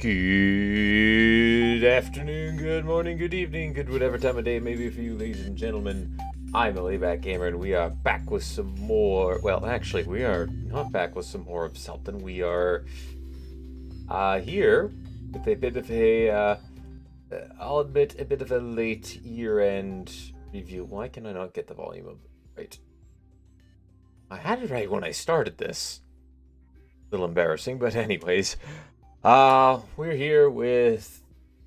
Good afternoon, good morning, good evening, good whatever time of day it may be for you, ladies and gentlemen. I'm a Layback Gamer, and we are back with some more. Well, actually, we are not back with some more of something. We are here with a bit of I'll admit, a bit of a late year-end review. Why can I not get the volume of it right? I had it right when I started this. A little embarrassing, but anyways. We're here with,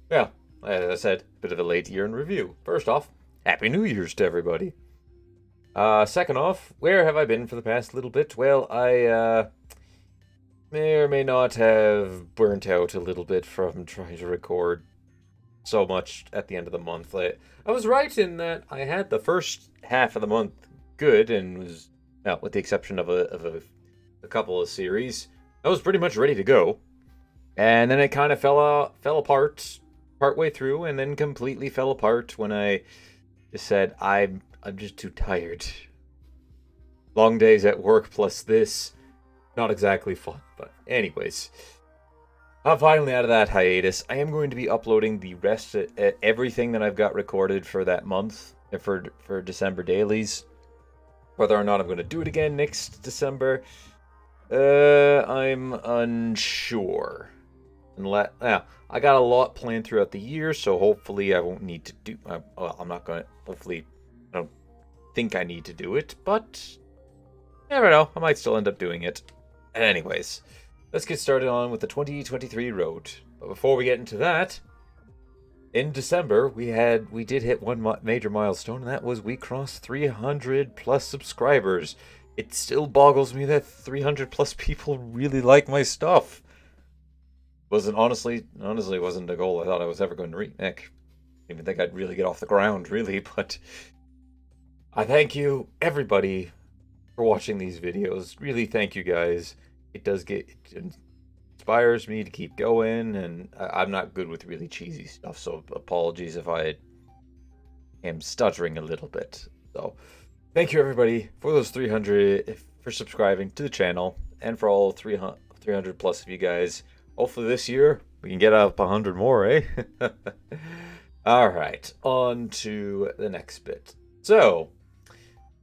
well, as I said, a bit of a late year in review. First off, Happy New Year's to everybody. Second off, where have I been for the past little bit? Well, I, may or may not have burnt out a little bit from trying to record so much at the end of the month. I was right in that I had the first half of the month good and was, well, with the exception of a couple of series, I was pretty much ready to go. And then it kind of fell apart partway through, and then completely fell apart when I just said, I'm just too tired. Long days at work plus this, not exactly fun. But anyways, I'm finally out of that hiatus. I am going to be uploading the rest of everything that I've got recorded for that month, for December dailies. Whether or not I'm going to do it again next December, I'm unsure. I got a lot planned throughout the year, so hopefully I won't need to do. Well, I'm not gonna. Hopefully, I don't think I need to do it, but you never know. I might still end up doing it. Anyways, let's get started on with the 2023 road. But before we get into that, in December we did hit one major milestone, and that was we crossed 300 plus subscribers. It still boggles me that 300 plus people really like my stuff. Honestly wasn't a goal I thought I was ever going to reach. Heck, I didn't think I'd really get off the ground, really, but I thank you, everybody, for watching these videos. Really, thank you guys. It inspires me to keep going, and I'm not good with really cheesy stuff, so apologies if I am stuttering a little bit. So, thank you, everybody, for those 300, for subscribing to the channel, and for all 300 plus of you guys. Hopefully this year we can get up 100 more, eh? Alright, on to the next bit. So,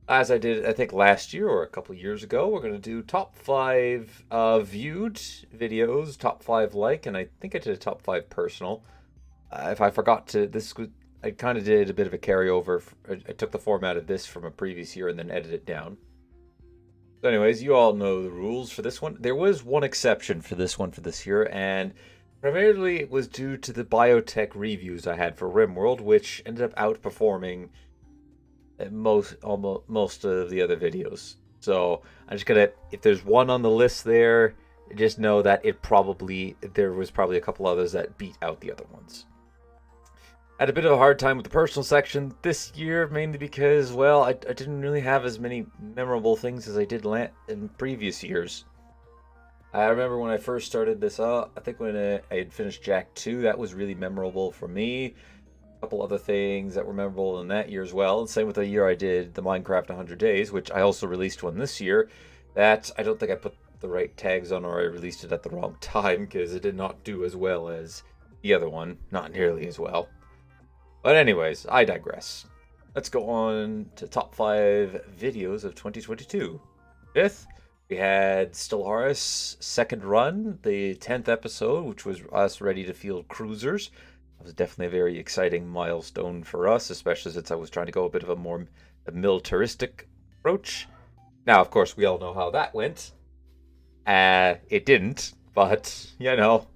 as I did, I think last year or a couple years ago, we're going to do top 5 viewed videos, top 5 like, and I think I did a top 5 personal. If I forgot to, I kind of did a bit of a carryover. I took the format of this from a previous year and then edited it down. So anyways, you all know the rules for this one. There was one exception for this one for this year, and primarily it was due to the biotech reviews I had for RimWorld, which ended up outperforming most of the other videos. So I'm just gonna, if there's one on the list there, just know that there was probably a couple others that beat out the other ones. I had a bit of a hard time with the personal section this year, mainly because, well, I didn't really have as many memorable things as I did in previous years. I remember when I first started this up, I think when I had finished Jack 2, that was really memorable for me. A couple other things that were memorable in that year as well. And same with the year I did the Minecraft 100 Days, which I also released one this year. That, I don't think I put the right tags on, or I released it at the wrong time, because it did not do as well as the other one. Not nearly as well. But anyways, I digress. Let's go on to top 5 videos of 2022. Fifth, we had Stellaris second run, the 10th episode, which was us ready to field cruisers. That was definitely a very exciting milestone for us, especially since I was trying to go a bit of a more militaristic approach. Now, of course, we all know how that went. It didn't, but, you know,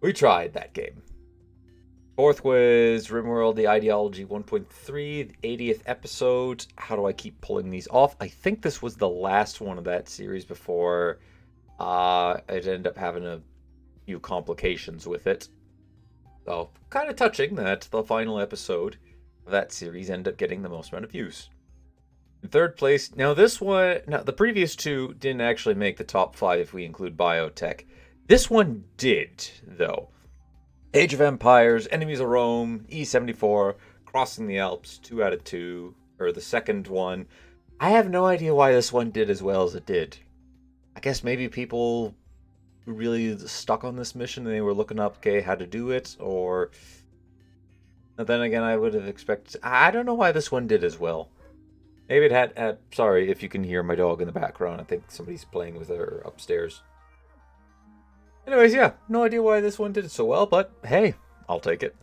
we tried that game. Fourth was RimWorld, the Ideology 1.3, the 80th episode. How do I keep pulling these off? I think this was the last one of that series before it ended up having a few complications with it. So, kind of touching that the final episode of that series ended up getting the most amount of views. In third place, now the previous two didn't actually make the top 5 if we include biotech. This one did, though. Age of Empires, Enemies of Rome, E74, Crossing the Alps, 2 out of 2, or the second one. I have no idea why this one did as well as it did. I guess maybe people really stuck on this mission and they were looking up, okay, how to do it, or... But then again, I would have expected... I don't know why this one did as well. Maybe it had... Sorry if you can hear my dog in the background. I think somebody's playing with her upstairs. Anyways, yeah, no idea why this one did it so well, but hey, I'll take it.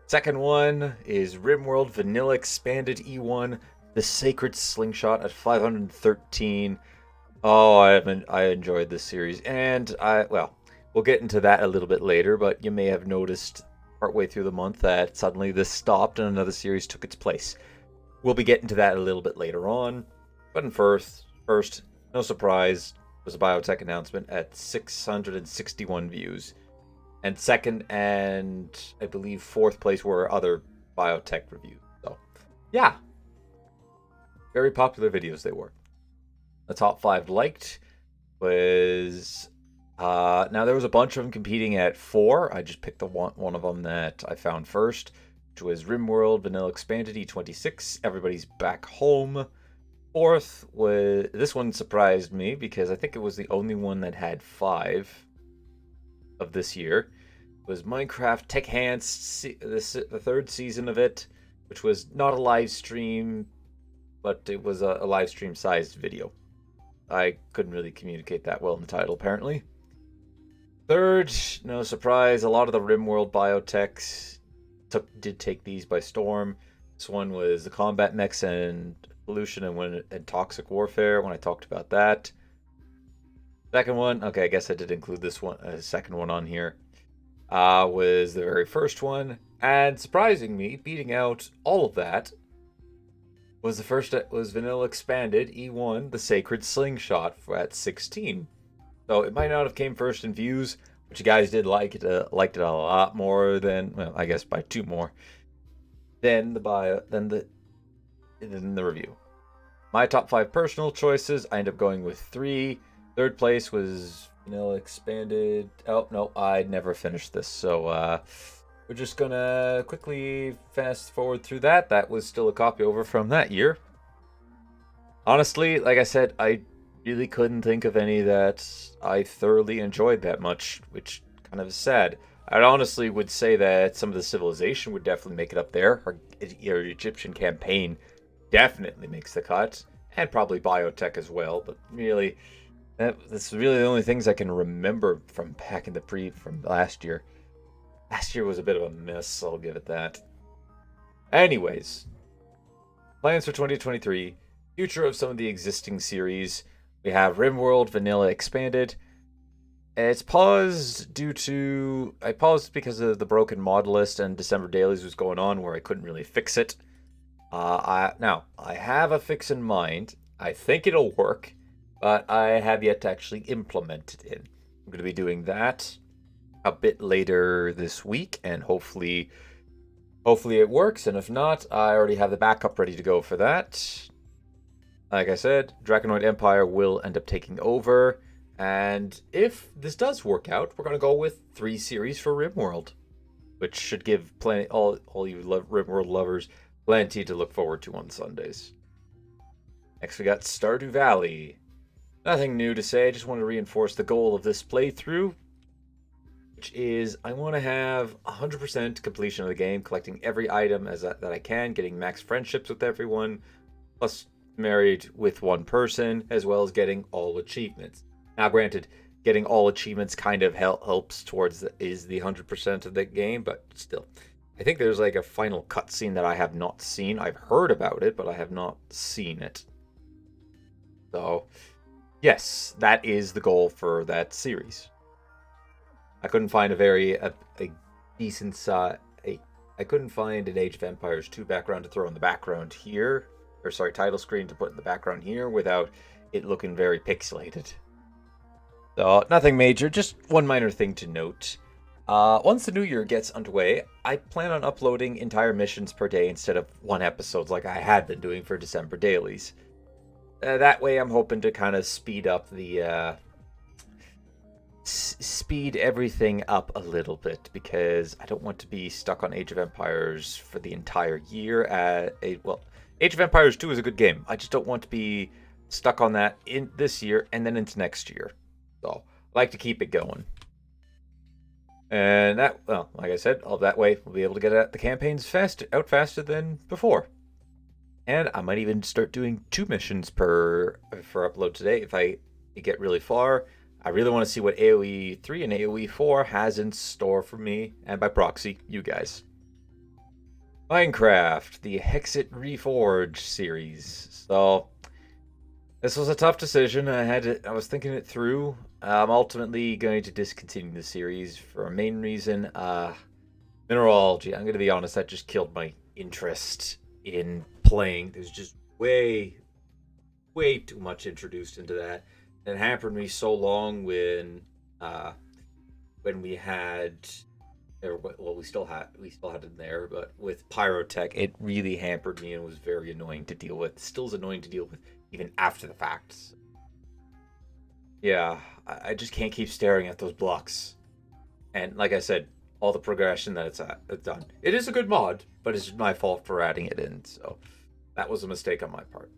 Second one is RimWorld Vanilla Expanded E1, The Sacred Slingshot at 513. Oh, I enjoyed this series, and we'll get into that a little bit later, but you may have noticed partway through the month that suddenly this stopped and another series took its place. We'll be getting to that a little bit later on, but in first, no surprise, was a biotech announcement at 661 views. And second and I believe fourth place were other biotech reviews. So, yeah. Very popular videos they were. The top 5 liked was... now there was a bunch of them competing at 4. I just picked the one of them that I found first, which was RimWorld Vanilla Expanded E26, Everybody's Back Home. Fourth was... This one surprised me because I think it was the only one that had 5 of this year. It was Minecraft Tech Hands, the third season of it, which was not a live stream, but it was a live stream sized video. I couldn't really communicate that well in the title, apparently. Third, no surprise, a lot of the RimWorld biotechs did take these by storm. This one was the combat mechs and pollution and toxic warfare, when I talked about that. Second one, okay, I guess I did include this one, second one on here, was the very first one. And surprising me, beating out all of that, was the first, was Vanilla Expanded E1, The Sacred Slingshot, at 16. So it might not have came first in views, but you guys did liked it a lot more than, well, I guess by 2 more than the review. My top 5 personal choices, I ended up going with 3. Third place was Vanilla Expanded. Oh no, I never finished this, so we're just gonna quickly fast forward through that. That was still a copy over from that year. Honestly, like I said, I really couldn't think of any that I thoroughly enjoyed that much, which kind of is sad. I honestly would say that some of the Civilization would definitely make it up there. Or Egyptian Campaign definitely makes the cut, and probably Biotech as well. But really, that's really the only things I can remember from back in from last year. Last year was a bit of a miss, I'll give it that. Anyways, plans for 2023, future of some of the existing series. We have RimWorld Vanilla Expanded. It's paused I paused because of the broken mod list and December Dailies was going on where I couldn't really fix it. Now, I have a fix in mind. I think it'll work, but I have yet to actually implement it in. I'm going to be doing that a bit later this week, and hopefully it works, and if not, I already have the backup ready to go for that. Like I said, Draconoid Empire will end up taking over, and if this does work out, we're going to go with 3 series for RimWorld, which should give plenty, all you RimWorld lovers plenty to look forward to on Sundays. Next we got Stardew Valley. Nothing new to say, I just want to reinforce the goal of this playthrough, which is I want to have 100% completion of the game, collecting every item that I can, getting max friendships with everyone, plus married with one person, as well as getting all achievements. Now granted, getting all achievements kind of helps towards the 100% of the game, but still. I think there's like a final cutscene that I have not seen. I've heard about it, but I have not seen it. So, yes, that is the goal for that series. I couldn't find a decent I couldn't find an Age of Empires 2 background to throw in the background here, or sorry, title screen to put in the background here without it looking very pixelated. So nothing major, just one minor thing to note. Once the new year gets underway, I plan on uploading entire missions per day instead of 1 episode like I had been doing for December Dailies. That way I'm hoping to kind of speed up the speed everything up a little bit, because I don't want to be stuck on Age of Empires for the entire year. Well, Age of Empires 2 is a good game. I just don't want to be stuck on that in this year and then into next year. So I like to keep it going. And that, well, like I said, all that way we'll be able to get the campaigns out faster than before. And I might even start doing 2 missions for upload today if I get really far. I really want to see what AoE 3 and AoE 4 has in store for me, and by proxy, you guys. Minecraft, the Hexit Reforged series. So this was a tough decision. I was thinking it through. I'm ultimately going to discontinue the series for a main reason. Mineralogy. I'm going to be honest, that just killed my interest in playing. There's just way too much introduced into that. It hampered me so long when we had, well, we still had it in there, but with Pyrotech, it really hampered me and was very annoying to deal with. Still is annoying to deal with even after the facts. Yeah, I just can't keep staring at those blocks. And like I said, all the progression that it's done. It is a good mod, but it's my fault for adding it in. So that was a mistake on my part.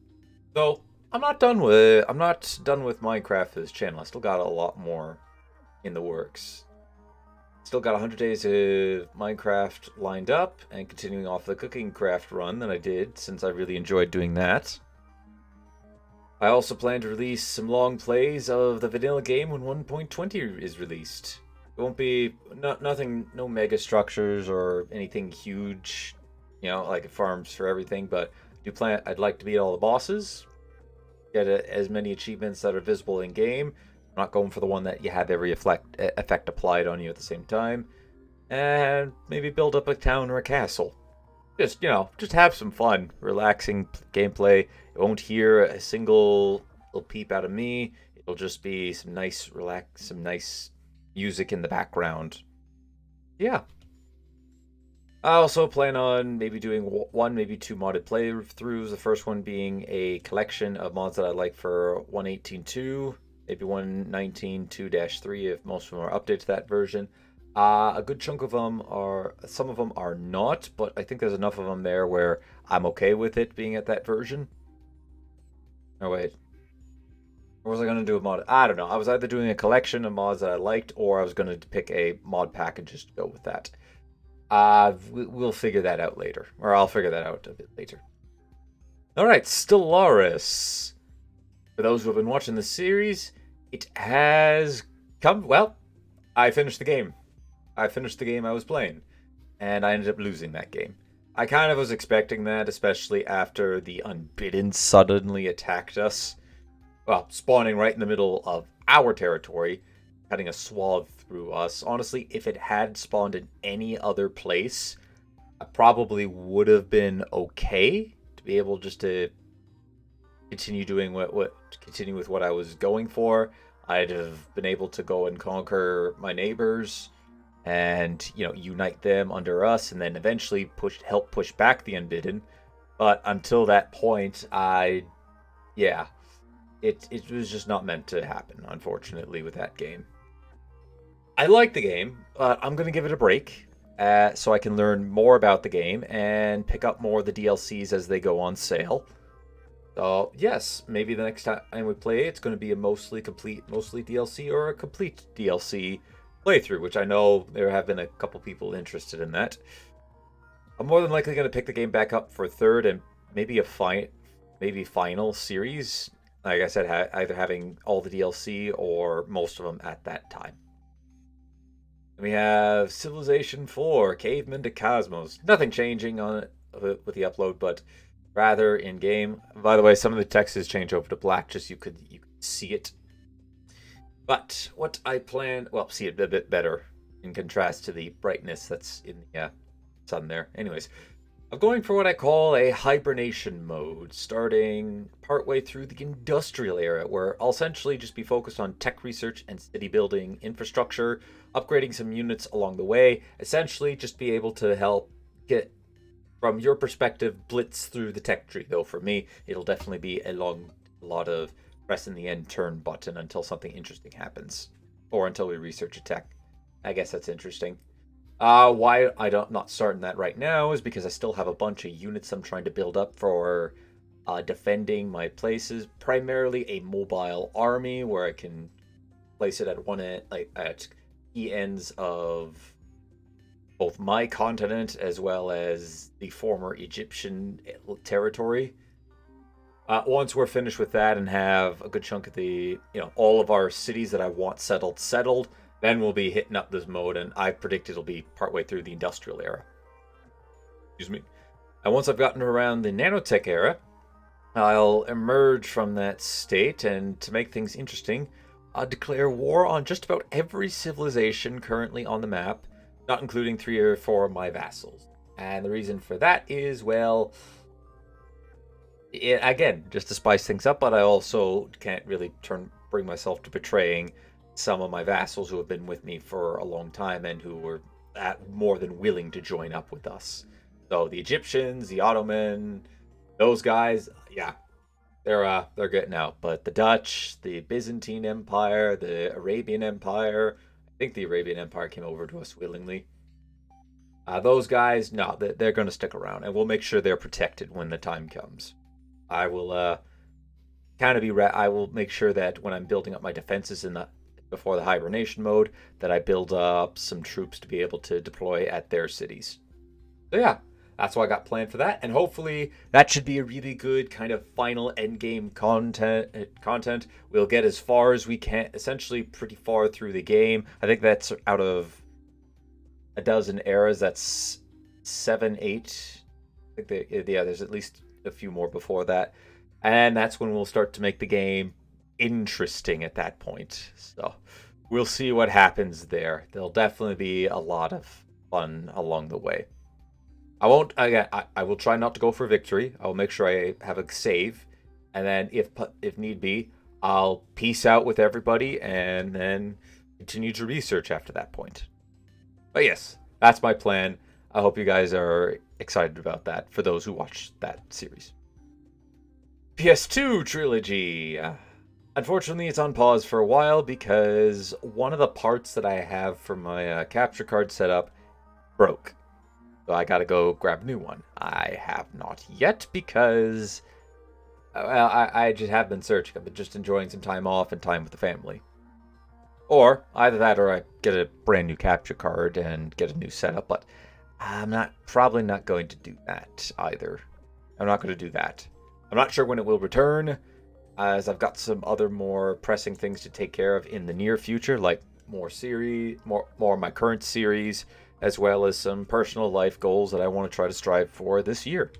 So I'm not done with Minecraft for this channel. I still got a lot more in the works. Still got 100 days of Minecraft lined up and continuing off the cooking craft run that I did since I really enjoyed doing that. I also plan to release some long plays of the vanilla game when 1.20 is released. It won't be no mega structures or anything huge, like farms for everything, but I'd like to beat all the bosses, get as many achievements that are visible in game. I'm not going for the one that you have every effect applied on you at the same time, and maybe build up a town or a castle. Just have some fun, relaxing gameplay. It won't hear a single little peep out of me. It'll just be some nice music in the background. Yeah. I also plan on maybe doing 1, maybe 2 modded playthroughs. The first one being a collection of mods that I like for 1.18.2, maybe 1.19.2-3 if most of them are updated to that version. A good chunk of them some of them are not, but I think there's enough of them there where I'm okay with it being at that version. Oh wait, or was I going to do a mod? I don't know. I was either doing a collection of mods that I liked, or I was going to pick a mod package just to go with that. We'll figure that out later, or I'll figure that out a bit later. All right, Stellaris. For those who have been watching the series, it has come. Well, I finished the game. I finished the game I was playing, and I ended up losing that game. I kind of was expecting that, especially after the Unbidden suddenly attacked us. Well, spawning right in the middle of our territory, cutting a swath through us. Honestly, if it had spawned in any other place, I probably would have been okay to be able just to continue doing continue with what I was going for. I'd have been able to go and conquer my neighbors and unite them under us, and then eventually help push back the Unbidden. But until that point, it was just not meant to happen, unfortunately, with that game. I like the game, but I'm going to give it a break so I can learn more about the game and pick up more of the DLCs as they go on sale. So, yes, maybe the next time we play, it's going to be a mostly DLC or a complete DLC playthrough, which I know there have been a couple people interested in that. I'm more than likely going to pick the game back up for a third and maybe final series. Like I said, either having all the DLC or most of them at that time. We have Civilization 4, Caveman to Cosmos. Nothing changing on it with the upload, but rather in game. By the way, some of the text has changed over to black, just you could see it. But what I plan, see it a bit better in contrast to the brightness that's in the sun there. Anyways, I'm going for what I call a hibernation mode, starting partway through the industrial era, where I'll essentially just be focused on tech research and city building infrastructure, upgrading some units along the way, essentially just be able to help get, from your perspective, blitz through the tech tree. Though for me, it'll definitely be a lot of pressing the end turn button until something interesting happens, or until we research a tech. I guess that's interesting. Why I'm not starting that right now is because I still have a bunch of units I'm trying to build up for defending my places. Primarily a mobile army where I can place it at one end, like at key ends of both my continent as well as the former Egyptian territory. Once we're finished with that and have a good chunk of the, all of our cities that I want settled, then we'll be hitting up this mode, and I predict it'll be partway through the industrial era. Excuse me. And once I've gotten around the nanotech era, I'll emerge from that state, and to make things interesting, I'll declare war on just about every civilization currently on the map, not including 3 or 4 of my vassals. And the reason for that is, well, again, just to spice things up, but I also can't really bring myself to betraying some of my vassals who have been with me for a long time and who were more than willing to join up with us. So the Egyptians, the Ottoman, those guys, yeah, they're getting out. But the Dutch, the Byzantine Empire, the Arabian Empire, I think the Arabian Empire came over to us willingly. Those guys, no, they're going to stick around, and we'll make sure they're protected when the time comes. I will I will make sure that when I'm building up my defenses before the hibernation mode, that I build up some troops to be able to deploy at their cities. So yeah, that's what I got planned for that, and hopefully that should be a really good kind of final end game content. We'll get as far as we can, essentially pretty far through the game. I think that's out of a dozen eras. That's 7, 8. I think there's at least a few more before that, and that's when we'll start to make the game interesting at that point. So we'll see what happens there. There'll definitely be a lot of fun along the way. I will try not to go for victory. I'll make sure I have a save, and then if need be, I'll peace out with everybody and then continue to research after that point. But yes, that's my plan. I hope you guys are excited about that, for those who watched that series. PS2 trilogy. Unfortunately, it's on pause for a while because one of the parts that I have for my capture card setup broke. So I gotta go grab a new one. I have not yet because I just have been searching. I've been just enjoying some time off and time with the family. Or either that, or I get a brand new capture card and get a new setup. But I'm probably not going to do that either. I'm not going to do that. I'm not sure when it will return, as I've got some other more pressing things to take care of in the near future, like more of my current series, as well as some personal life goals that I want to try to strive for this year.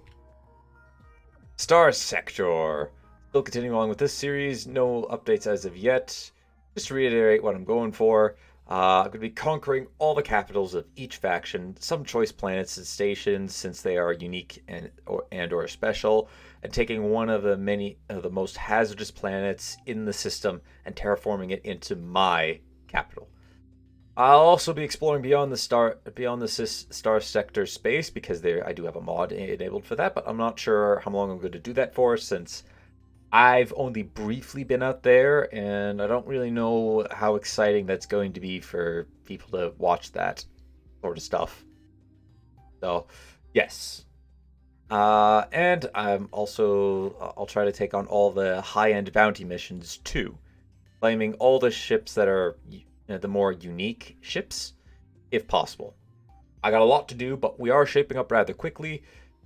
Star Sector. Still continuing along with this series. No updates as of yet. Just to reiterate what I'm going for. I'm going to be conquering all the capitals of each faction, some choice planets and stations since they are unique and or special, and taking one of the many of the most hazardous planets in the system and terraforming it into my capital. I'll also be exploring beyond the Star Sector space because I do have a mod enabled for that, but I'm not sure how long I'm going to do that for since I've only briefly been out there, and I don't really know how exciting that's going to be for people to watch that sort of stuff. So, yes. And I'll try to take on all the high-end bounty missions too, claiming all the ships that are the more unique ships, if possible. I got a lot to do, but we are shaping up rather quickly.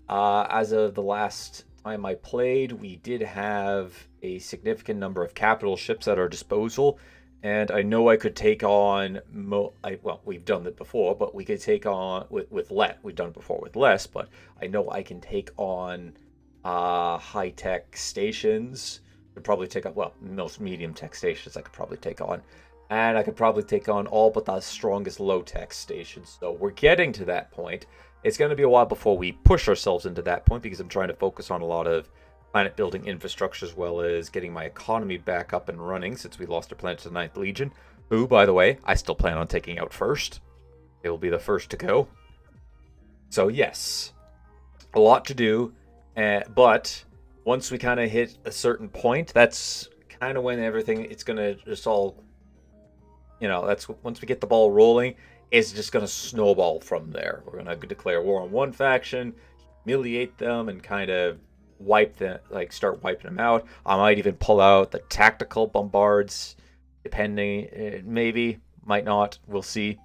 As of the last time I played, we did have a significant number of capital ships at our disposal, and I know I could take on we've done it before, but we could take on with less. We've done it before with less, but I know I can take on high-tech stations. Could probably take on, most medium-tech stations I could probably take on, and I could probably take on all but the strongest low-tech stations. So we're getting to that point. It's going to be a while before we push ourselves into that point because I'm trying to focus on a lot of planet building infrastructure as well as getting my economy back up and running since we lost our planet to the 9th Legion, who, by the way, I still plan on taking out first. They will be the first to go. So yes, a lot to do, but once we kind of hit a certain point, that's kind of when it's going to just all, that's once we get the ball rolling, it's just going to snowball from there. We're going to declare war on one faction, humiliate them, and kind of start wiping them out. I might even pull out the tactical bombards depending, maybe, might not, we'll see.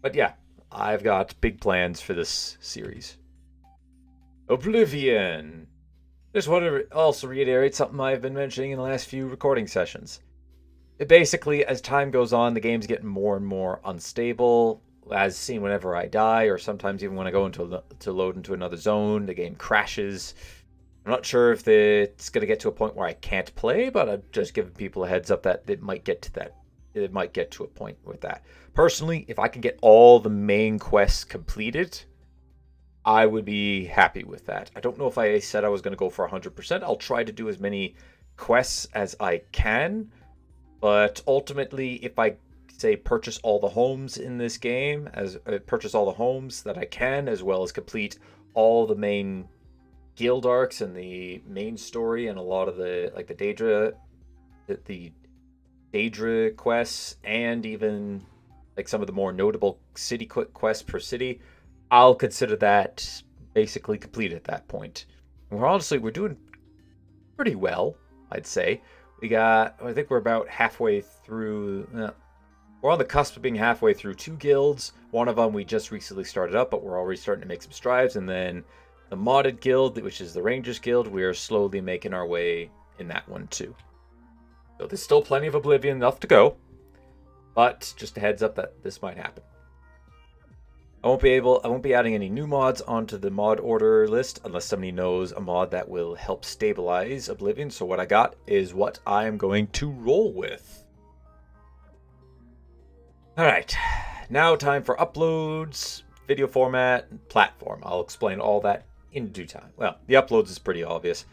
But yeah, I've got big plans for this series. Oblivion. Just want to also reiterate something I've been mentioning in the last few recording sessions. Basically, as time goes on, the game's getting more and more unstable, as seen whenever I die, or sometimes even when I go to load into another zone, the game crashes. I'm not sure if it's going to get to a point where I can't play, but I'm just giving people a heads up that it might get to that. It might get to a point with that. Personally, if I can get all the main quests completed, I would be happy with that. I don't know if I said I was going to go for 100%. I'll try to do as many quests as I can. But ultimately, if I say purchase all the homes in this game, purchase all the homes that I can, as well as complete all the main guild arcs and the main story and a lot of the Daedra quests, and even like some of the more notable city quests per city, I'll consider that basically complete at that point. And we're doing pretty well, I'd say. I think we're about halfway through. We're on the cusp of being halfway through 2 guilds. One of them we just recently started up, but we're already starting to make some strides. And then the modded guild, which is the Rangers Guild, we are slowly making our way in that one too. So there's still plenty of Oblivion enough to go, but just a heads up that this might happen. I won't be adding any new mods onto the mod order list unless somebody knows a mod that will help stabilize Oblivion. So what I got is what I'm going to roll with. All right, now time for uploads, video format, and platform. I'll explain all that in due time. Well, the uploads is pretty obvious.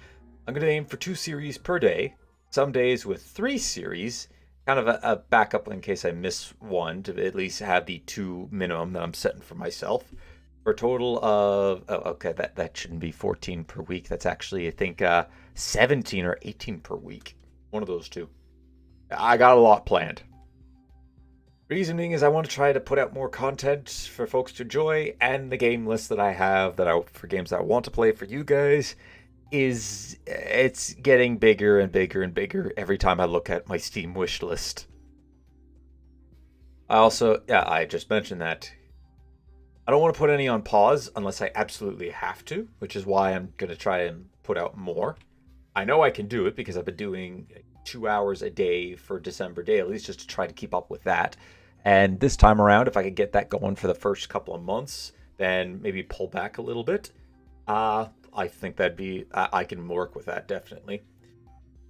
I'm going to aim for 2 series per day, some days with 3 series, kind of a backup in case I miss one, to at least have the 2 minimum that I'm setting for myself. For a total of, okay, that shouldn't be 14 per week. That's actually, I think, 17 or 18 per week. One of those two. I got a lot planned. Reason being is I want to try to put out more content for folks to enjoy, and the game list that I have for games that I want to play for you guys it's getting bigger and bigger and bigger every time I look at my Steam wish list. I just mentioned that I don't want to put any on pause unless I absolutely have to, which is why I'm going to try and put out more. I know I can do it because I've been doing 2 hours a day for December Dailies just to try to keep up with that. And this time around, if I could get that going for the first couple of months, then maybe pull back a little bit. I think I can work with that, definitely.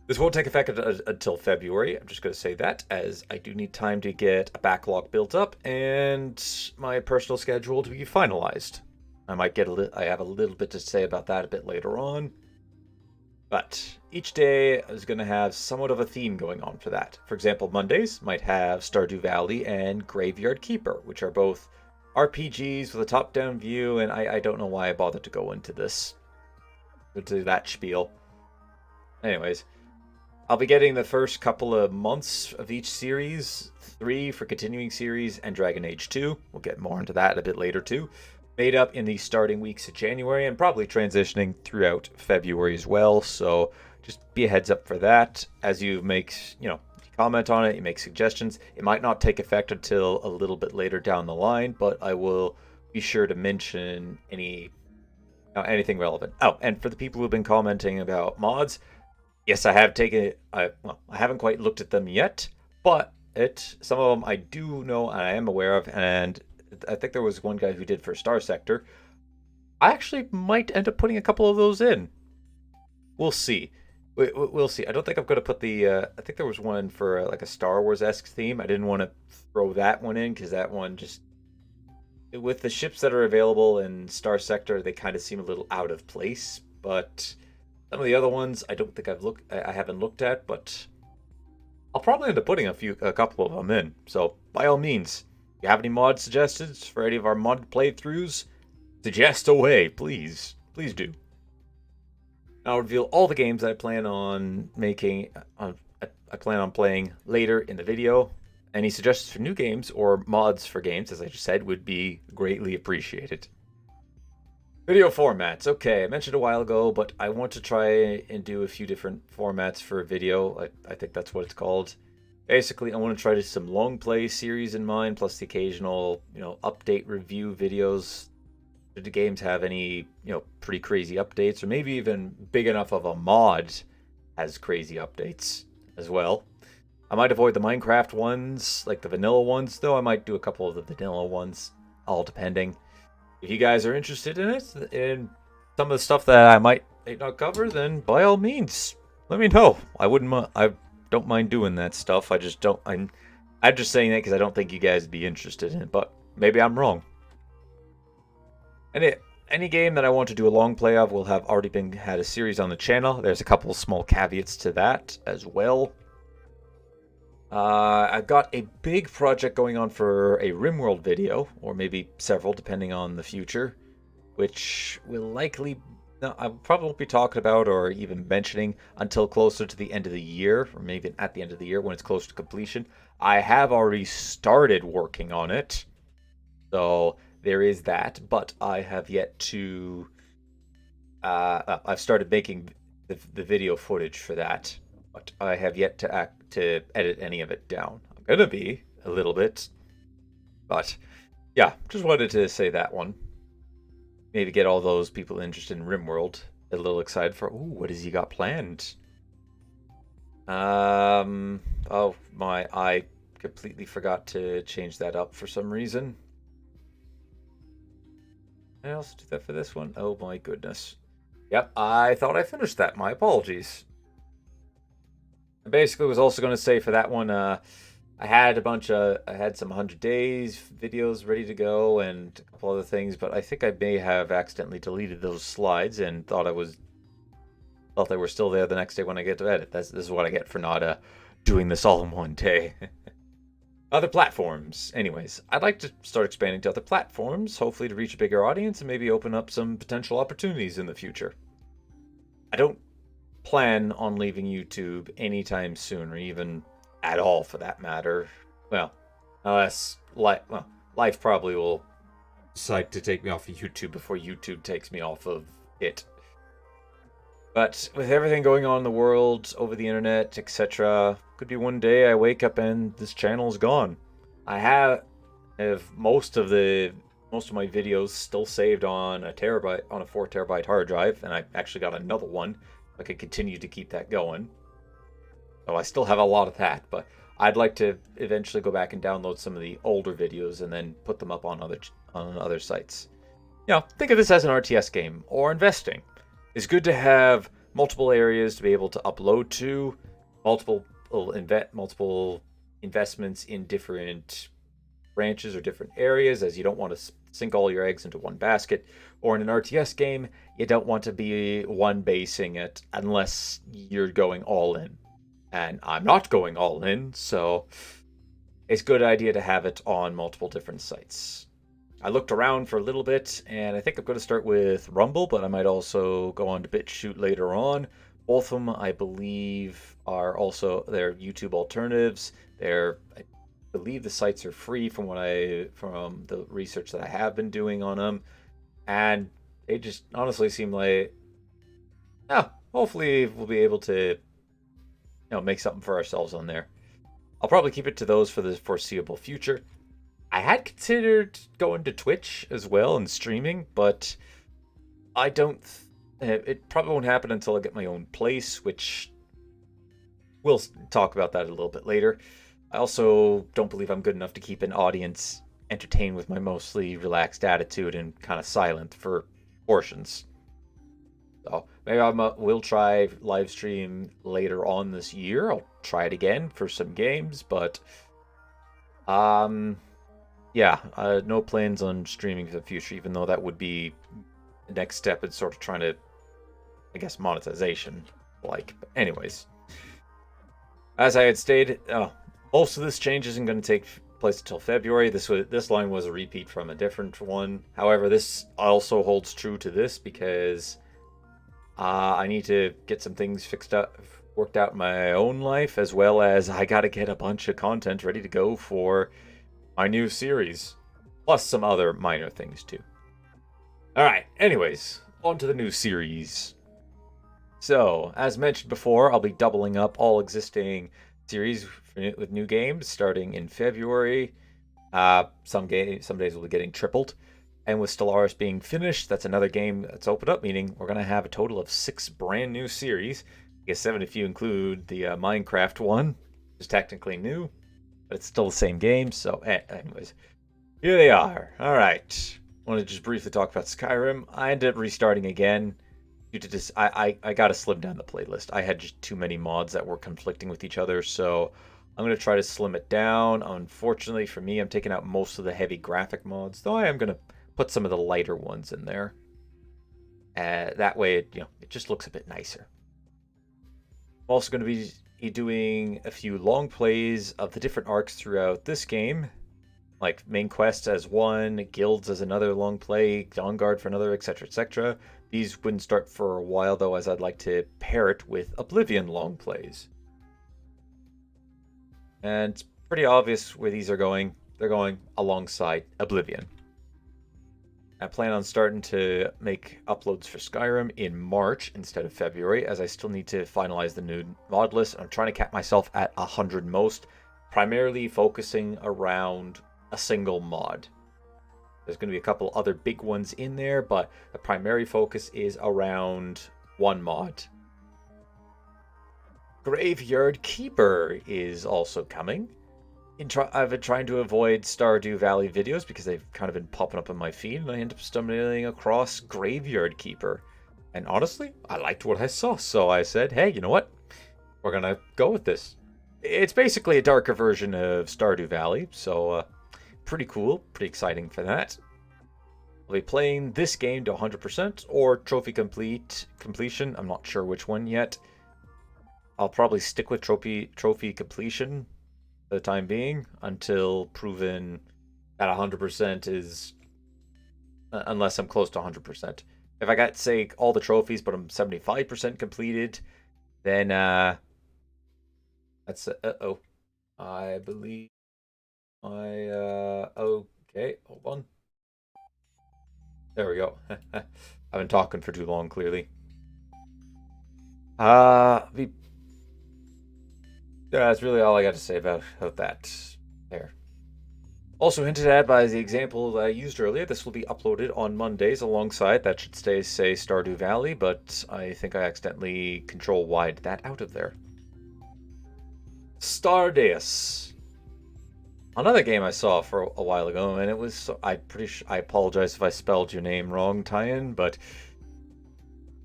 This won't take effect until February. I'm just going to say that, as I do need time to get a backlog built up and my personal schedule to be finalized. I have a little bit to say about that a bit later on. But each day is going to have somewhat of a theme going on for that. For example, Mondays might have Stardew Valley and Graveyard Keeper, which are both RPGs with a top-down view, and I don't know why I bothered to go into that spiel. Anyways, I'll be getting the first couple of months of each series, 3 for continuing series, and Dragon Age 2. We'll get more into that a bit later too. Made up in the starting weeks of January, and probably transitioning throughout February as well. So just be a heads up for that. As you comment on it, you make suggestions. It might not take effect until a little bit later down the line, but I will be sure to mention anything relevant. Oh, and for the people who've been commenting about mods, yes, I have taken it. I haven't quite looked at them yet, but some of them I do know and I am aware of, and I think there was one guy who did for Star Sector. I actually might end up putting a couple of those in. We'll see. We'll see. I don't think I'm going to put I think there was one for like a Star Wars-esque theme. I didn't want to throw that one in because that one just, with the ships that are available in Star Sector, they kind of seem a little out of place. But some of the other ones, I don't think I haven't looked at, but I'll probably end up putting a couple of them in. So by all means, if you have any mod suggestions for any of our mod playthroughs, suggest away, please. Please do. I'll reveal all the games I plan on playing later in the video. Any suggestions for new games or mods for games, as I just said, would be greatly appreciated. Video formats. Okay, I mentioned a while ago, but I want to try and do a few different formats for a video. I think that's what it's called. Basically, I want to try to some long play series in mind, plus the occasional, update review videos. Did the games have any, pretty crazy updates, or maybe even big enough of a mod has crazy updates as well. I might avoid the Minecraft ones, like the vanilla ones, though I might do a couple of the vanilla ones, all depending. If you guys are interested in it, in some of the stuff that I might not cover, then by all means, let me know. I don't mind doing that stuff. I just don't. I'm just saying that because I don't think you guys would be interested in it, but maybe I'm wrong. Any game that I want to do a long play of will have already had a series on the channel. There's a couple small caveats to that as well. I've got a big project going on for a RimWorld video, or maybe several, depending on the future, which will likely, no, I probably won't be talking about or even mentioning until closer to the end of the year, or maybe at the end of the year when it's close to completion. I have already started working on it, so there is that, but I have yet to. I've started making the video footage for that, but I have yet to edit any of it down. I'm gonna be a little bit, but yeah, just wanted to say that one. Maybe get all those people interested in RimWorld a little excited for. Ooh, what has he got planned? Oh my, I completely forgot to change that up for some reason. I also do that for this one. Oh my goodness. Yep, I thought I finished that. My apologies. I basically was also going to say for that one, I had some 100 days videos ready to go and a couple other things, but I think I may have accidentally deleted those slides and thought they were still there the next day when I get to edit. This is what I get for not doing this all in one day. Other platforms. Anyways, I'd like to start expanding to other platforms, hopefully to reach a bigger audience and maybe open up some potential opportunities in the future. I don't plan on leaving YouTube anytime soon, or even at all for that matter. Well, unless life probably will decide to take me off of YouTube before YouTube takes me off of it. But with everything going on in the world, over the internet, etc., could be one day I wake up and this channel is gone. I have most of my videos still saved on a 4 terabyte hard drive, and I actually got another one. I could continue to keep that going. So I still have a lot of that, but I'd like to eventually go back and download some of the older videos and then put them up on other sites. Think of this as an RTS game or investing. It's good to have multiple areas to be able to upload to, multiple investments in different branches or different areas, as you don't want to sink all your eggs into one basket. Or in an RTS game, you don't want to be one basing it unless you're going all in. And I'm not going all in, so it's a good idea to have it on multiple different sites. I looked around for a little bit, and I think I'm going to start with Rumble, but I might also go on to BitChute later on. Both of them, I believe, are also their YouTube alternatives. I believe the sites are free from the research that I have been doing on them, and they just honestly seem like, hopefully we'll be able to, make something for ourselves on there. I'll probably keep it to those for the foreseeable future. I had considered going to Twitch as well and streaming, but I don't. It probably won't happen until I get my own place, which we'll talk about that a little bit later. I also don't believe I'm good enough to keep an audience entertained with my mostly relaxed attitude and kind of silent for portions. So maybe we'll try live stream later on this year. I'll try it again for some games, but yeah, no plans on streaming for the future, even though that would be the next step in sort of trying to, I guess, monetization. But anyways, as I had stated, most of this change isn't going to take place until February. This line was a repeat from a different one. However, this also holds true to this because I need to get some things worked out in my own life, as well as I got to get a bunch of content ready to go for my new series, plus some other minor things too. Alright, anyways, on to the new series. So, as mentioned before, I'll be doubling up all existing series with new games starting in February. Some days will be getting tripled. And with Stellaris being finished, that's another game that's opened up, meaning we're going to have a total of 6 brand new series. I guess 7 if you include the Minecraft one, which is technically new, but it's still the same game. So, anyways, here they are. All right. I want to just briefly talk about Skyrim. I ended up restarting again due to this. I got to slim down the playlist. I had just too many mods that were conflicting with each other, so I'm going to try to slim it down. Unfortunately for me, I'm taking out most of the heavy graphic mods, though I am going to put some of the lighter ones in there. That way, it just looks a bit nicer. I'm also going to be doing a few long plays of the different arcs throughout this game, like main quests as one, guilds as another long play, Dawnguard for another, etc., etc. These wouldn't start for a while, though, as I'd like to pair it with Oblivion long plays. And it's pretty obvious where these are going. They're going alongside Oblivion. I plan on starting to make uploads for Skyrim in March instead of February, as I still need to finalize the new mod list. I'm trying to cap myself at 100 most, primarily focusing around a single mod. There's going to be a couple other big ones in there, but the primary focus is around one mod. Graveyard Keeper is also coming. I've been trying to avoid Stardew Valley videos because they've kind of been popping up on my feed, and I end up stumbling across Graveyard Keeper. And honestly, I liked what I saw, so I said, hey, you know what? We're going to go with this. It's basically a darker version of Stardew Valley, so pretty cool, pretty exciting for that. I'll be playing this game to 100% or trophy completion. I'm not sure which one yet. I'll probably stick with trophy completion for the time being until proven at 100% is, unless I'm close to 100%. If I got, say, all the trophies, but I'm 75% completed, then that's I believe okay, hold on. There we go. I've been talking for too long, clearly. That's really all I got to say about that there. Also hinted at by the example that I used earlier, this will be uploaded on Mondays alongside, that should say Stardew Valley, but I think I accidentally control-wide that out of there. Stardeus. Another game I saw for a while ago, and it was, I apologize if I spelled your name wrong, Tyan, but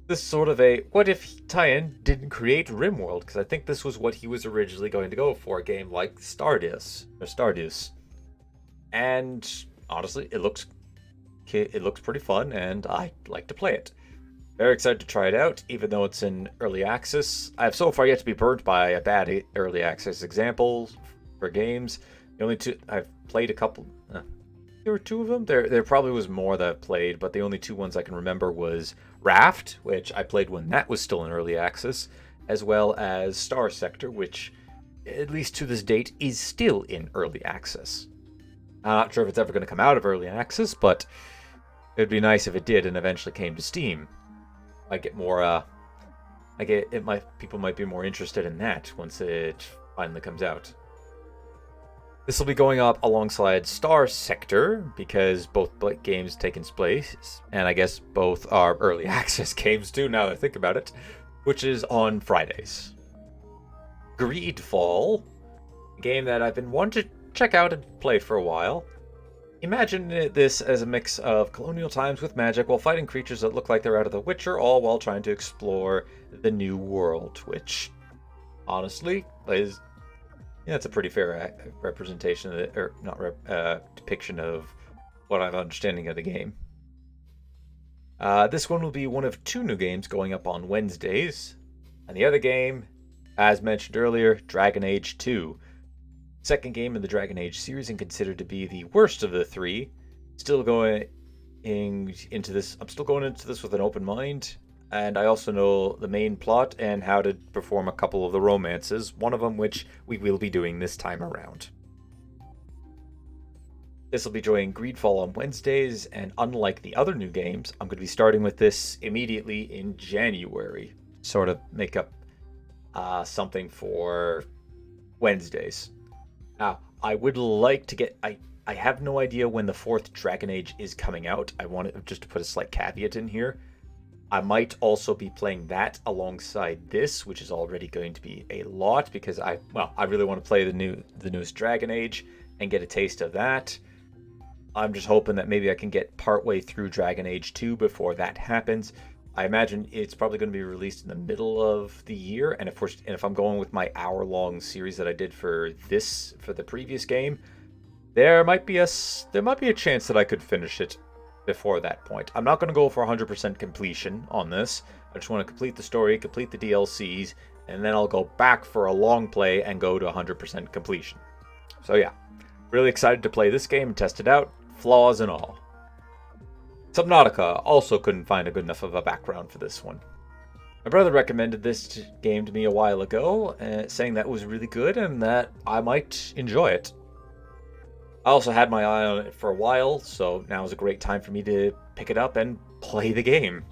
this sort of a, what if Tyan didn't create RimWorld? Because I think this was what he was originally going to go for, a game like Stardeus. And honestly, it looks pretty fun, and I like to play it. Very excited to try it out, even though it's in early access. I have so far yet to be burnt by a bad early access example for games. The only two I've played, a couple. There were 2 of them. There probably was more that I've played, but the only 2 ones I can remember was Raft, which I played when that was still in early access, as well as Star Sector, which, at least to this date, is still in early access. I'm not sure if it's ever going to come out of early access, but it'd be nice if it did and eventually came to Steam. I get more. People might be more interested in that once it finally comes out. This will be going up alongside Star Sector because both games taking place, and I guess both are early access games too, now that I think about it, which is on Fridays. Greedfall, a game that I've been wanting to check out and play for a while. Imagine this as a mix of colonial times with magic while fighting creatures that look like they're out of The Witcher, all while trying to explore the new world, which honestly is... yeah, it's a pretty fair representation of it, or not depiction of what I'm understanding of the game. This one will be one of 2 new games going up on Wednesdays, and the other game, as mentioned earlier, Dragon Age 2. Second game in the Dragon Age series and considered to be the worst of the 3. Still going into this. I'm still going into this with an open mind. And I also know the main plot and how to perform a couple of the romances, one of them which we will be doing this time around. This will be joining Greedfall on Wednesdays, and unlike the other new games, I'm going to be starting with this immediately in January. Sort of make up something for Wednesdays. Now, I would like to get... I have no idea when the 4th Dragon Age is coming out. I want just to put a slight caveat in here. I might also be playing that alongside this, which is already going to be a lot because I really want to play the newest Dragon Age and get a taste of that. I'm just hoping that maybe I can get partway through Dragon Age 2 before that happens. I imagine it's probably going to be released in the middle of the year, and if I'm going with my hour-long series that I did for the previous game, there might be a chance that I could finish it before that point. I'm not going to go for 100% completion on this. I just want to complete the story, complete the DLCs, and then I'll go back for a long play and go to 100% completion. So yeah, really excited to play this game and test it out, flaws and all. Subnautica also couldn't find a good enough of a background for this one. My brother recommended this game to me a while ago, saying that it was really good and that I might enjoy it. I also had my eye on it for a while, so now is a great time for me to pick it up and play the game,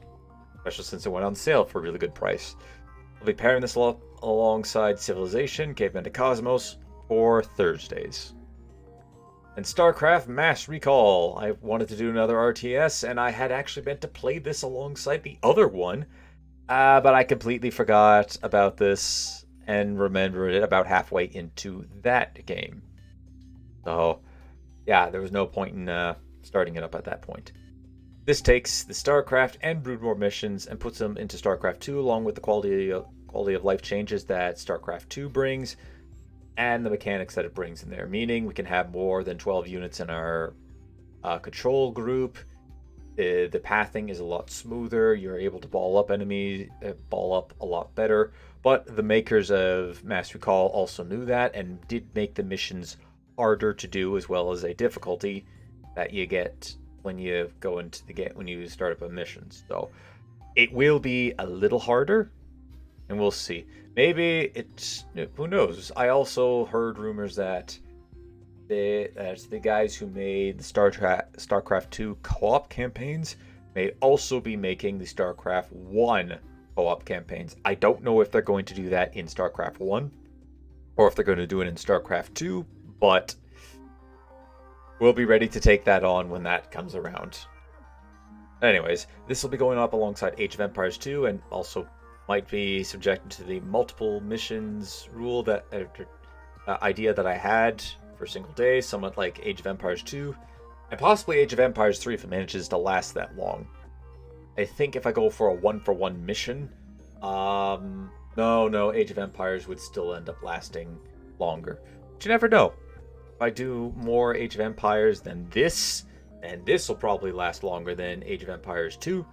especially since it went on sale for a really good price. I'll be pairing this alongside Civilization, Caveman to Cosmos, for Thursdays. And STARCRAFT Mass Recall. I wanted to do another RTS, and I had actually meant to play this alongside the other one, but I completely forgot about this and remembered it about halfway into that game. So, yeah, there was no point in starting it up at that point. This takes the STARCRAFT and Broodmore missions and puts them into STARCRAFT 2, along with the quality of life changes that STARCRAFT 2 brings, and the mechanics that it brings in there, meaning we can have more than 12 units in our control group. The pathing is a lot smoother. You're able to ball up enemies, ball up a lot better. But the makers of Mass Recall also knew that and did make the missions harder to do, as well as a difficulty that you get when you go into the game when you start up a mission. So it will be a little harder, and we'll see. Maybe it's, who knows? I also heard rumors that the guys who made the StarCraft 2 co-op campaigns may also be making the StarCraft 1 co-op campaigns. I don't know if they're going to do that in StarCraft 1 or if they're going to do it in StarCraft 2, but we'll be ready to take that on when that comes around. Anyways, this will be going up alongside Age of Empires 2 and also might be subjected to the multiple missions rule that idea that I had for a single day, somewhat like Age of Empires 2, and possibly Age of Empires 3 if it manages to last that long. I think if I go for a one-for-one mission, no, Age of Empires would still end up lasting longer. But you never know. If I do more Age of Empires than this, and this will probably last longer than Age of Empires 2,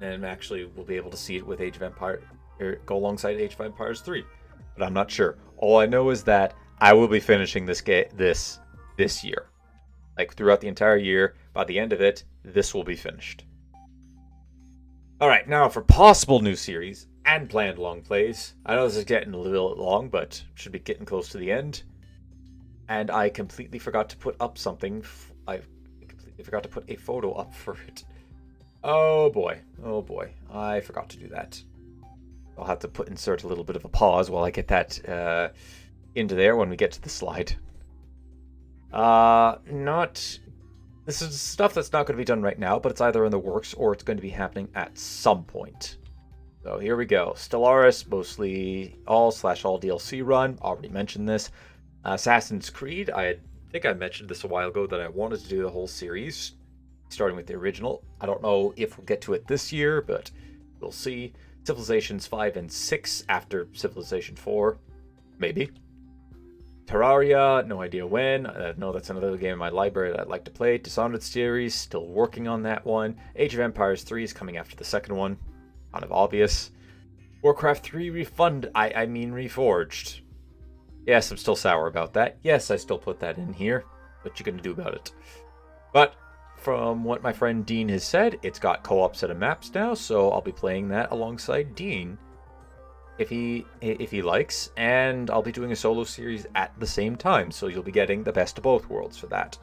and actually we'll be able to see it with Age of Empires, or go alongside Age of Empires 3. But I'm not sure. All I know is that I will be finishing this game this year. Like throughout the entire year, by the end of it, this will be finished. Alright, now for possible new series and planned long plays. I know this is getting a little long, but should be getting close to the end. And I completely forgot to put up something. I completely forgot to put a photo up for it. Oh boy, I forgot to do that. I'll have to insert a little bit of a pause while I get that into there when we get to the slide. This is stuff that's not going to be done right now, but it's either in the works or it's going to be happening at some point. So here we go. Stellaris, mostly all DLC run. Already mentioned this. Assassin's Creed, I think I mentioned this a while ago that I wanted to do the whole series, starting with the original. I don't know if we'll get to it this year, but we'll see. Civilizations 5 and 6 after Civilization 4, maybe. Terraria, no idea when. No, that's another game in my library that I'd like to play. Dishonored series, still working on that one. Age of Empires 3 is coming after the second one. Kind of obvious. Warcraft 3 Refund, I mean Reforged. Yes, I'm still sour about that. Yes, I still put that in here. What you gonna do about it? But from what my friend Dean has said, it's got co-op set of maps now, so I'll be playing that alongside Dean if he likes, and I'll be doing a solo series at the same time, so you'll be getting the best of both worlds for that.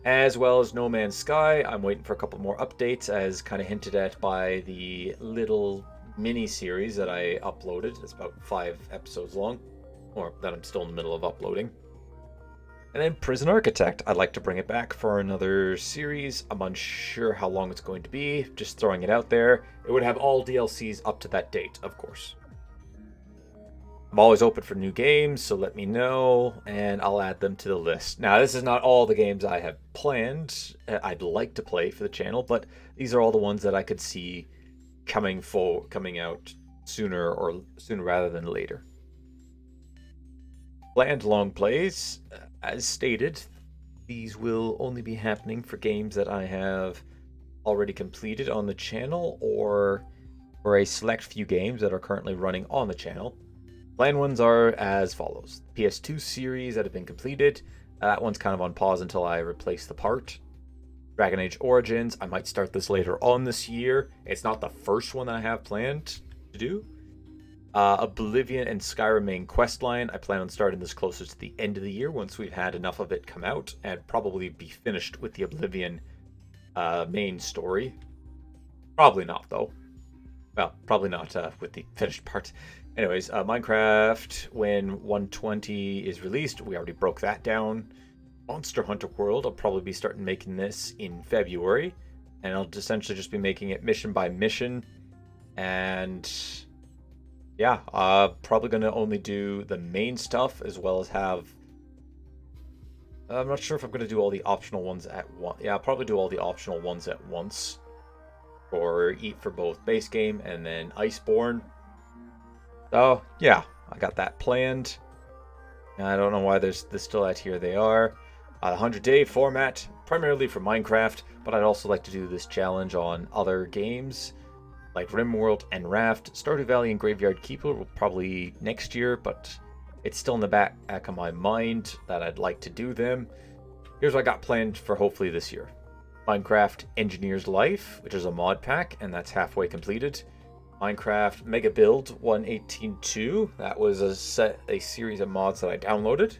As well as No Man's Sky, I'm waiting for a couple more updates, as kind of hinted at by the little mini series that I uploaded. It's about 5 episodes long. or that I'm still in the middle of uploading. And then Prison Architect, I'd like to bring it back for another series. I'm unsure how long it's going to be, just throwing it out there. It would have all DLCs up to that date, of course. I'm always open for new games, so let me know, and I'll add them to the list. Now, this is not all the games I have planned, I'd like to play for the channel, but these are all the ones that I could see coming out sooner rather than later. Planned long plays, as stated, these will only be happening for games that I have already completed on the channel or for a select few games that are currently running on the channel. Planned ones are as follows. PS2 series that have been completed. That one's kind of on pause until I replace the part. Dragon Age Origins, I might start this later on this year. It's not the first one that I have planned to do. Oblivion and Skyrim main questline, I plan on starting this closer to the end of the year once we've had enough of it come out and probably be finished with the Oblivion main story. Probably not, though. Well, probably not with the finished part. Anyways, Minecraft, when 120 is released, we already broke that down. Monster Hunter World, I'll probably be starting making this in February. And I'll essentially just be making it mission by mission. And yeah, probably going to only do the main stuff as well as have... I'm not sure if I'm going to do all the optional ones at once. Yeah, I'll probably do all the optional ones at once. For both base game and then Iceborne. So, yeah, I got that planned. I don't know why they're still at here. They are. 100-day format, primarily for Minecraft, but I'd also like to do this challenge on other games, like RimWorld and Raft. Stardew Valley and Graveyard Keeper will probably next year, but it's still in the back of my mind that I'd like to do them. Here's what I got planned for hopefully this year. Minecraft Engineer's Life, which is a mod pack, and that's halfway completed. Minecraft Mega Build 118.2, that was a series of mods that I downloaded,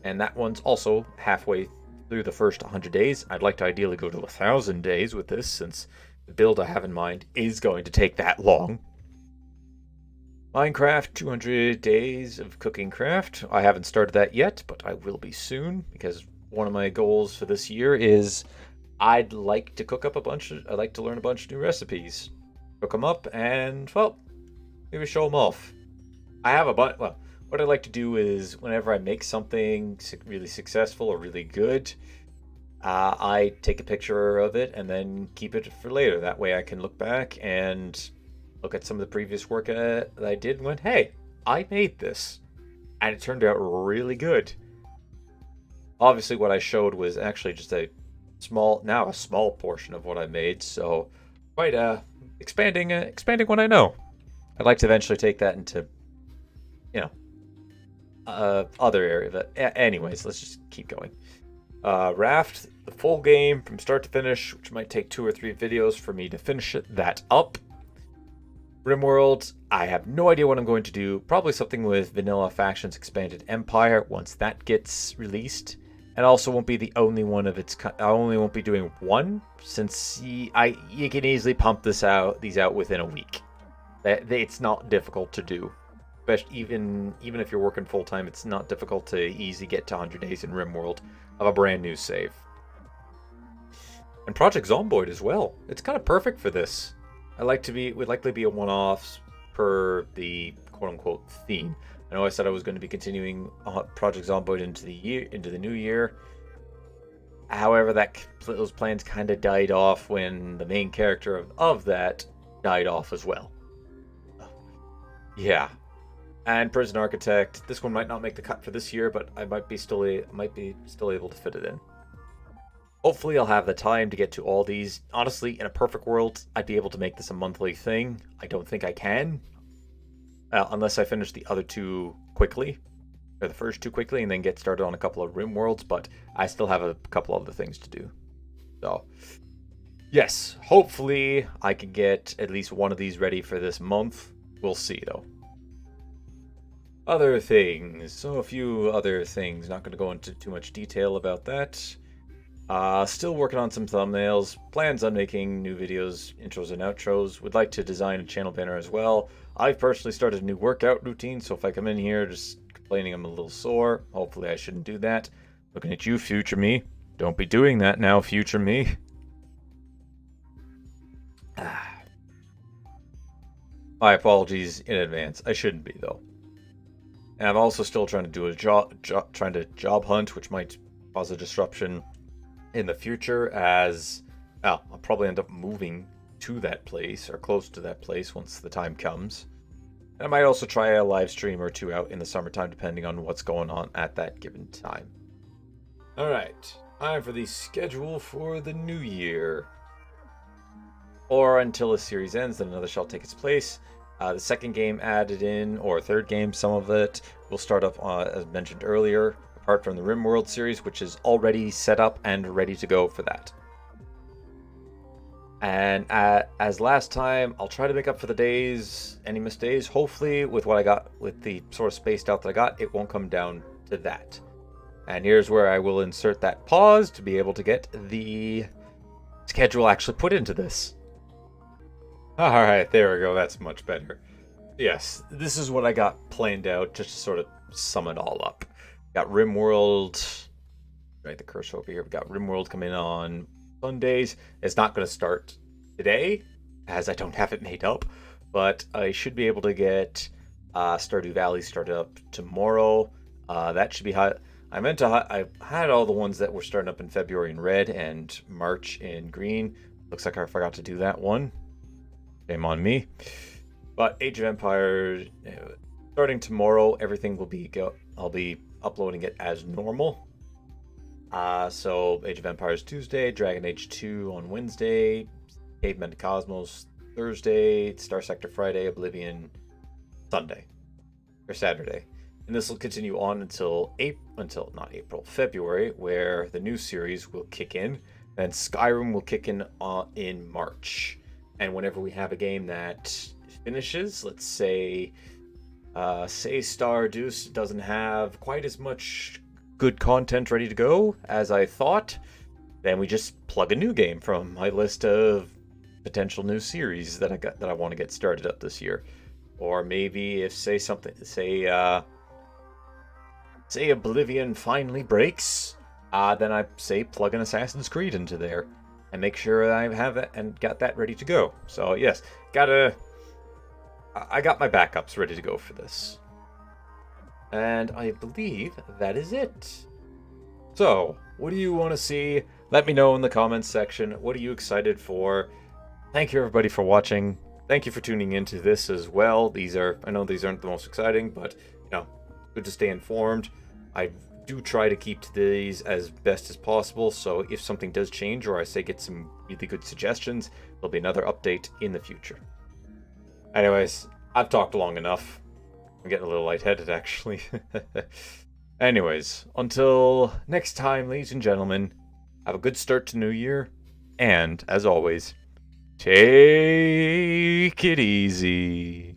and that one's also halfway through the first 100 days. I'd like to ideally go to 1,000 days with this, since the build I have in mind is going to take that long. Minecraft 200 Days of Cooking Craft. I haven't started that yet, but I will be soon, because one of my goals for this year is I'd like to I'd like to learn a bunch of new recipes. Cook them up and, well, maybe show them off. I have what I'd like to do is whenever I make something really successful or really good, I take a picture of it and then keep it for later. That way I can look back and look at some of the previous work that I did and went, hey, I made this. And it turned out really good. Obviously what I showed was actually just a small portion of what I made, so quite expanding what I know. I'd like to eventually take that into, other area. But anyways, let's just keep going. Raft, the full game from start to finish, which might take 2 or 3 videos for me to finish that up. RimWorld, I have no idea what I'm going to do. Probably something with Vanilla Factions Expanded Empire once that gets released. And also won't be the only one of its kind. I only won't be doing one, since you can easily pump these out within a week. It's not difficult to do. Especially even if you're working full time, it's not difficult to easily get to 100 days in RimWorld of a brand new save. And Project Zomboid as well. It's kind of perfect for this. Would likely be a one-off per the quote-unquote theme. I know I said I was going to be continuing Project Zomboid into the new year. However, those plans kind of died off when the main character of that died off as well. Yeah. And Prison Architect. This one might not make the cut for this year, but I might be still able to fit it in. Hopefully I'll have the time to get to all these. Honestly, in a perfect world, I'd be able to make this a monthly thing. I don't think I can. Unless I finish the other 2 quickly. Or the first 2 quickly, and then get started on a couple of RimWorlds, but I still have a couple other things to do. So, yes, hopefully I can get at least one of these ready for this month. We'll see, though. Other things. So a few other things. Not going to go into too much detail about that. Still working on some thumbnails. Plans on making new videos, intros and outros. Would like to design a channel banner as well. I've personally started a new workout routine, so if I come in here, just complaining I'm a little sore. Hopefully I shouldn't do that. Looking at you, future me. Don't be doing that now, future me. My apologies in advance. I shouldn't be, though. And I'm also still trying to do a job hunt, which might cause a disruption in the future, as I'll probably end up moving to that place or close to that place once the time comes. And I might also try a live stream or two out in the summertime, depending on what's going on at that given time. All right, time for the schedule for the new year. Or until the series ends, then another shall take its place. The second game added in, or third game, some of it, will start up, as mentioned earlier, apart from the RimWorld series, which is already set up and ready to go for that. And as last time, I'll try to make up for the days, any missed days. Hopefully, with what I got, with the sort of spaced out that I got, it won't come down to that. And here's where I will insert that pause to be able to get the schedule actually put into this. Alright, there we go, that's much better. Yes, this is what I got planned out, just to sort of sum it all up. Got RimWorld, right, the cursor over here, we got RimWorld coming on Sundays. It's not going to start today, as I don't have it made up, but I should be able to get Stardew Valley started up tomorrow. That should be hot. I had all the ones that were starting up in February in red and March in green. Looks like I forgot to do that one. Shame on me. But Age of Empires, starting tomorrow, everything will be I'll be uploading it as normal. So Age of Empires Tuesday, Dragon Age 2 on Wednesday, Caveman to Cosmos Thursday, Star Sector Friday, Oblivion Sunday or Saturday. And this will continue on until February, where the new series will kick in. Then Skyrim will kick in March. And whenever we have a game that finishes, let's say Stardew doesn't have quite as much good content ready to go as I thought, then we just plug a new game from my list of potential new series that I want to get started up this year. Or maybe if say Oblivion finally breaks, then I say plug an Assassin's Creed into there and make sure I have that and got that ready to go. So yes, I got my backups ready to go for this. And I believe that is it. So, what do you want to see? Let me know in the comments section. What are you excited for? Thank you everybody for watching. Thank you for tuning into this as well. I know these aren't the most exciting, but good to stay informed. I do try to keep to these as best as possible, so if something does change or I say get some really good suggestions, there'll be another update in the future. Anyways, I've talked long enough. I'm getting a little lightheaded, actually. Anyways, until next time, ladies and gentlemen, have a good start to New Year, and, as always, take it easy.